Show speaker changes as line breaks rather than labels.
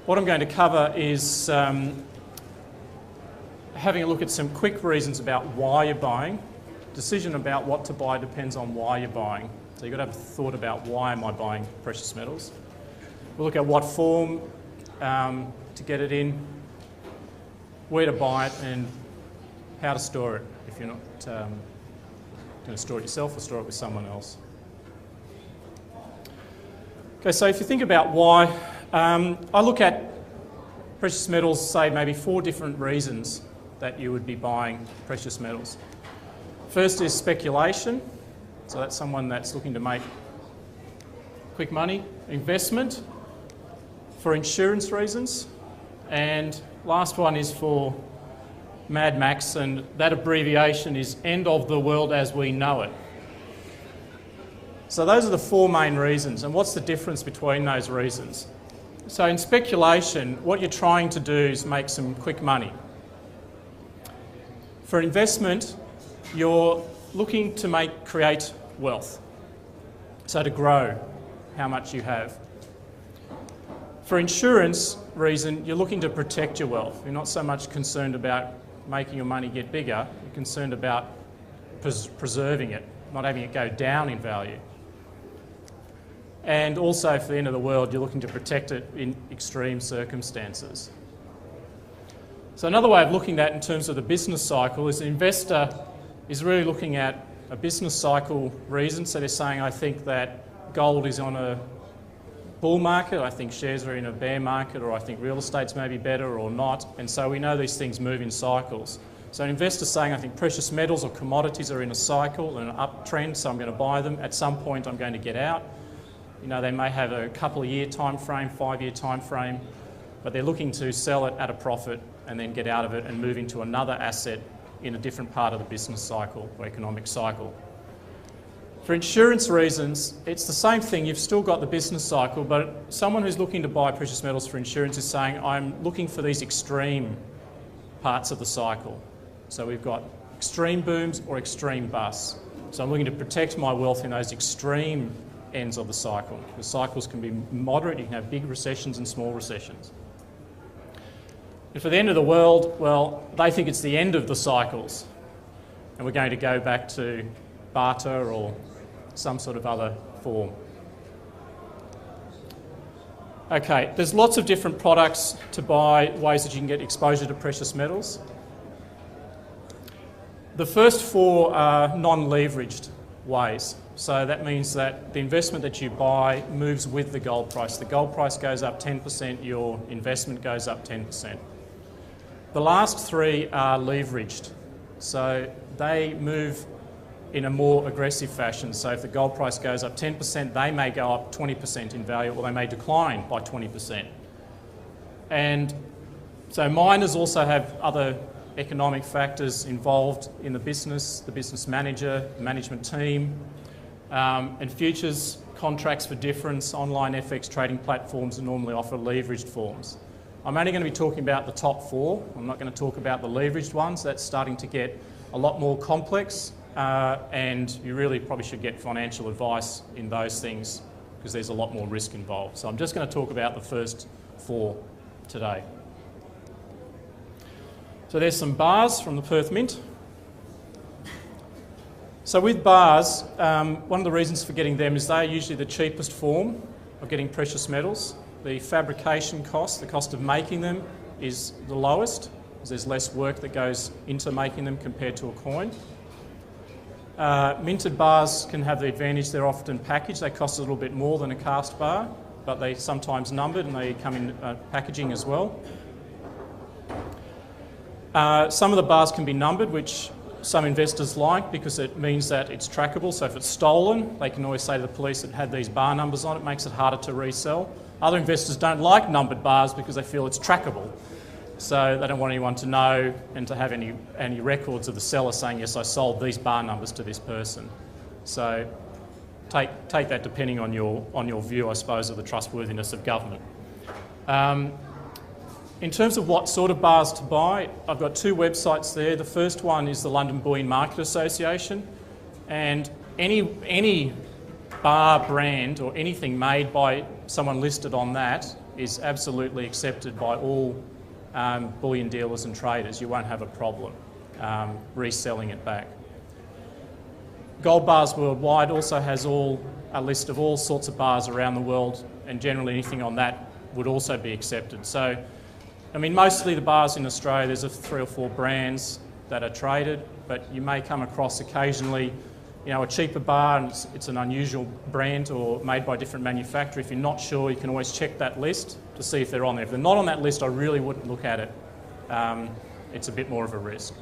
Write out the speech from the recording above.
what I'm going to cover is having a look at some quick reasons about why you're buying. Decision about what to buy depends on why you're buying. So you've got to have a thought about why am I buying precious metals. We'll look at what form to get it in, where to buy it, and how to store it if you're not going to store it yourself or store it with someone else. Okay, so if you think about why, I look at precious metals, say maybe 4 different reasons that you would be buying precious metals. First is speculation, so that's someone that's looking to make quick money. Investment, for insurance reasons, and last one is for Mad Max, and that abbreviation is end of the world as we know it. So those are the 4 main reasons, and what's the difference between those reasons? So in speculation, what you're trying to do is make some quick money. For investment, you're looking to create wealth, so to grow how much you have. For insurance reason, you're looking to protect your wealth. You're not so much concerned about making your money get bigger, you're concerned about preserving it, not having it go down in value. And also for the end of the world, you're looking to protect it in extreme circumstances. So another way of looking at that in terms of the business cycle is an investor is really looking at a business cycle reason. So they're saying, I think that gold is on a bull market, I think shares are in a bear market, or I think real estate's maybe better or not. And so we know these things move in cycles. So an investor's saying, I think precious metals or commodities are in a cycle, an uptrend, so I'm going to buy them. At some point I'm going to get out. You know, they may have a couple of year time frame, 5-year time frame, but they're looking to sell it at a profit and then get out of it and move into another asset in a different part of the business cycle or economic cycle. For insurance reasons, it's the same thing. You've still got the business cycle, but someone who's looking to buy precious metals for insurance is saying, I'm looking for these extreme parts of the cycle. So we've got extreme booms or extreme busts. So I'm looking to protect my wealth in those extreme ends of the cycle. The cycles can be moderate, you can have big recessions and small recessions. And for the end of the world, well, they think it's the end of the cycles and we're going to go back to barter or some sort of other form. Okay, there's lots of different products to buy, ways that you can get exposure to precious metals. The first 4 are non-leveraged ways. So that means that the investment that you buy moves with the gold price. The gold price goes up 10%, your investment goes up 10%. The last 3 are leveraged. So they move in a more aggressive fashion. So if the gold price goes up 10%, they may go up 20% in value, or they may decline by 20%. And so miners also have other economic factors involved in the business manager, the management team, and futures contracts for difference. Online FX trading platforms normally offer leveraged forms. I'm only going to be talking about the top 4. I'm not going to talk about the leveraged ones. That's starting to get a lot more complex, and you really probably should get financial advice in those things because there's a lot more risk involved. So I'm just going to talk about the first 4 today. So there's some bars from the Perth Mint. So with bars, one of the reasons for getting them is they're usually the cheapest form of getting precious metals. The fabrication cost, the cost of making them, is the lowest, because there's less work that goes into making them compared to a coin. Minted bars can have the advantage they're often packaged. They cost a little bit more than a cast bar, but they're sometimes numbered and they come in packaging as well. Some of the bars can be numbered, which some investors like because it means that it's trackable. So if it's stolen, they can always say to the police it had these bar numbers on it. It makes it harder to resell. Other investors don't like numbered bars because they feel it's trackable. So they don't want anyone to know and to have any records of the seller saying, yes, I sold these bar numbers to this person. So take that depending on your view, I suppose, of the trustworthiness of government. In terms of what sort of bars to buy, I've got 2 websites there. The first one is the London Bullion Market Association, and any bar brand or anything made by someone listed on that is absolutely accepted by all bullion dealers and traders. You won't have a problem reselling it back. Gold Bars Worldwide also has a list of all sorts of bars around the world, and generally anything on that would also be accepted. So, I mean, mostly the bars in Australia, there's 3 or 4 brands that are traded, but you may come across occasionally, you know, a cheaper bar and it's an unusual brand or made by a different manufacturer. If you're not sure, you can always check that list to see if they're on there. If they're not on that list, I really wouldn't look at it. It's a bit more of a risk.